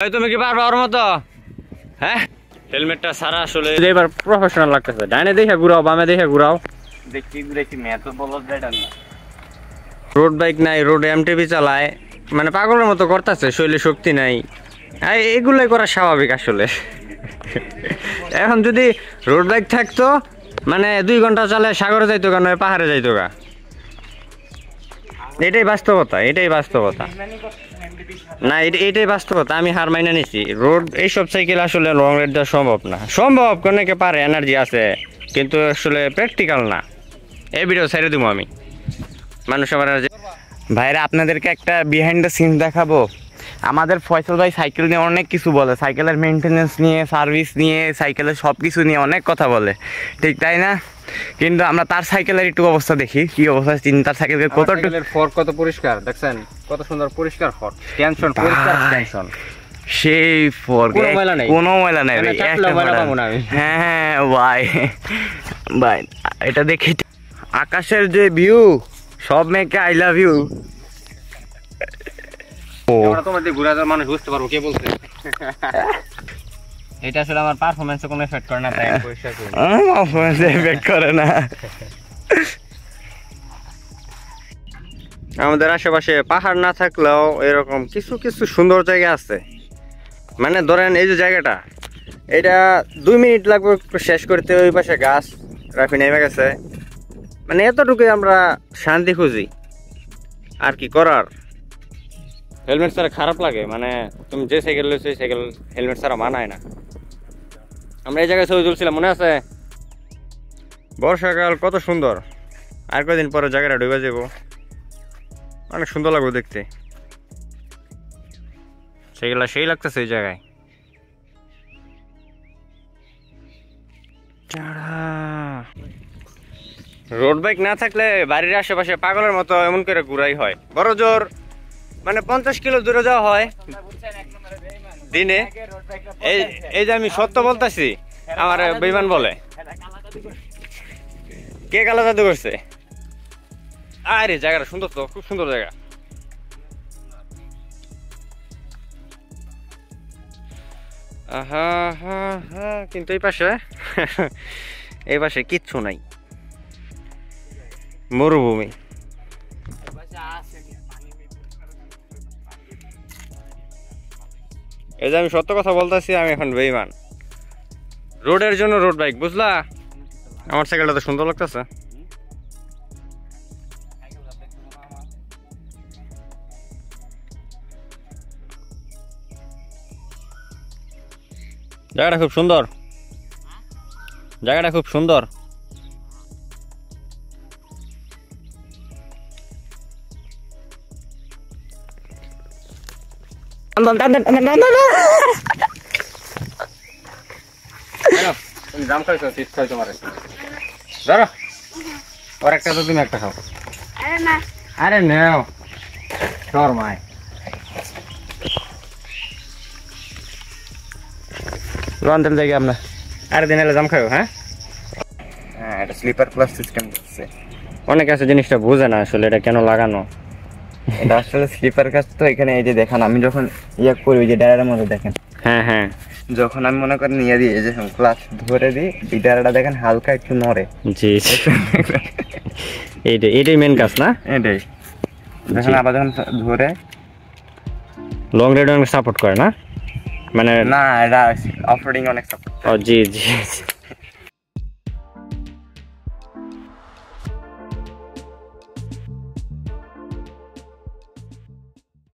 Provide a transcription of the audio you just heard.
তুমি কি পারবা ওর মতো? হ্যাঁ, হেলমেটটা সারা আসলে এবার প্রফেশনাল লাগতেছে। ডাইনে দেখে ঘুরাও, বামে দেখে ঘুরাও। দেখি মেয়ে তো বলো বেটার না। রোড বাইক নাই, রোড এমটিভি চালায়, মানে পাগলের মতো করতেছে, শরীরে শক্তি নাই। এগুলাই করা স্বাভাবিক আসলে। এখন যদি রোড বাইক থাকতো, মানে 2 ঘন্টা চালে সাগরে যাইতো গা, নয় পাহাড়ে যাইতো গা। এটাই বাস্তবতা, এটাই বাস্তবতা। না, এটাই বাস্তবতা। আমি হার মাইনা নিছি। রোড এইসব সাইকেল আসলে লং রাইড দেওয়া সম্ভব না। সম্ভব, অনেকে পারে, এনার্জি আছে, কিন্তু আসলে প্র্যাকটিক্যাল না। এই ভিডিও ছেড়ে দিব আমি। মানুষ আমার ভাইরা আপনাদেরকে একটা বিহাইন্ড দ্য সিনস দেখাবো। আমাদের ফয়সাল ভাই সাইকেল নিয়ে অনেক কিছু বলে, সাইকেলের মেনটেনেন্স নিয়ে, সার্ভিস নিয়ে, সাইকেলের সব কিছু নিয়ে অনেক কথা বলে, ঠিক তাই না? কিন্তু আমরা তার সাইকেলের একটু অবস্থা দেখি, কি অবস্থা। তার সাইকেলের ফর্ক কত পরিষ্কার দেখছেন, কত সুন্দর পরিষ্কার ফর্ক। টেনশন পরিষ্কার, টেনশন সেই ফর্ক, কোনো ময়লা নাই। হ্যাঁ ভাই, ভাই এটা দেখি আকাশের যে ভিউ, সব মেয়েকে আই লাভ ইউ। মানুষ বুঝতে পারবো কে বলছে। এটা আসলে আমার পারফরম্যান্সে কোনো এফেক্ট করে না, তাই আমি পরিষ্কার করি। পারফরম্যান্সে এফেক্ট করে না। আমাদের আশেপাশে পাহাড় না থাকলেও এরকম কিছু কিছু সুন্দর জায়গা আছে। মানে ধরেন এই যে জায়গাটা, এটা 2 মিনিট লাগবে শেষ করতে। ওই পাশে গাছ রাফি নেমে গেছে, মানে এতটুকুই আমরা শান্তি খুঁজি। আর কি করার। হেলমেট ছাড়া খারাপ লাগে, মানে তুমি যে সাইকেল লইছো সাইকেল হেলমেট ছাড়া মানায় না। আমরা এই জায়গায় ছবি তুলছিলাম, মনে আছে? বর্ষাকাল কত সুন্দর। আর কয়েকদিন পরে জায়গাটা ডুবে যাবো, অনেক সুন্দর লাগবে দেখতে। সেগুলা সেই লাগতেছে এই জায়গায়। রোড বাইক না থাকলে বাড়ির আশেপাশে পাগলের মতো এমন করে ঘুরাই হয়। বড় জোর মানে 50 কিলো দূরে যাওয়া হয় দিনে। এই যে আমি সত্য বলতেছি, আমার বেঈমান বলে। কে কালো জাদু করছে? আরে জায়গাটা সুন্দর তো, খুব সুন্দর জায়গা। কিন্তু এই পাশে কিচ্ছু নাই, মরুভূমি। এই যে আমি সত্য কথা বলতেছি, আমি এখন বেঈমান। রোডের জন্য রোড বাইক, বুঝলা? আমার সাইকেলটা তো সুন্দর লাগতেছে। জায়গাটা খুব সুন্দর, জায়গাটা খুব সুন্দর। জাম খাইছো, শীত খাই তোমার। ধরো ওর একটা তো তুমি একটা খাও। আরে নেও তোর মায়। লন্ডন জায়গা আমরা আরে দিন এলে জাম খাও। হ্যাঁ, এটা স্লিপার প্লাস সিস্টেম করছে। অনেকে আছে জিনিসটা বুঝে না আসলে এটা কেন লাগানো। এটা আসলে স্লিপার কাজ তো। এখানে এই যে দেখেন, আমি যখন ইয়ে করি, ওই যে ডায়ারের মধ্যে দেখেন, হ্যাঁ হ্যাঁ, যখন আমি মনে করেন নিয়ে দিই, এই যে ক্লাস ধরে দিই, এই ডায়ারটা দেখেন হালকা একটু নড়ে। জি, এইটাই মেন কাজ না? এটাই দেখেন। আবার যখন ধরে লং রাইড অনেক সাপোর্ট করে না, মানে না, এটা অফ রোডিং অনেক সাপোর্ট। জি জি।